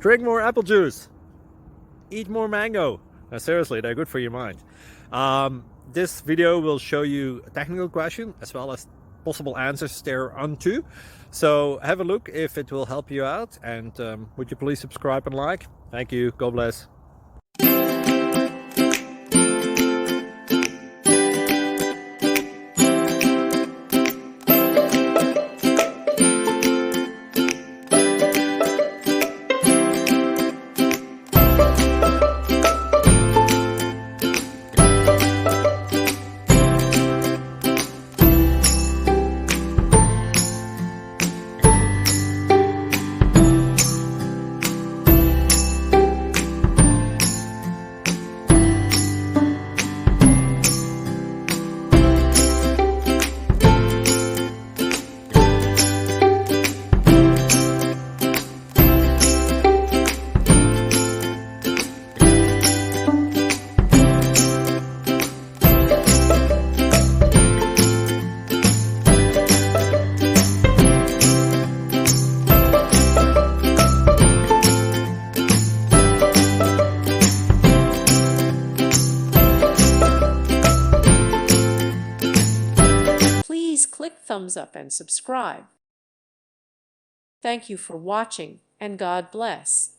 Drink more apple juice. Eat more mango. Now, seriously, they're good for your mind. This video will show you a technical question as well as possible answers thereunto. So have a look if it will help you out, and would you please subscribe and like? Thank you. God bless. Please click thumbs up and subscribe. Thank you for watching, and God bless.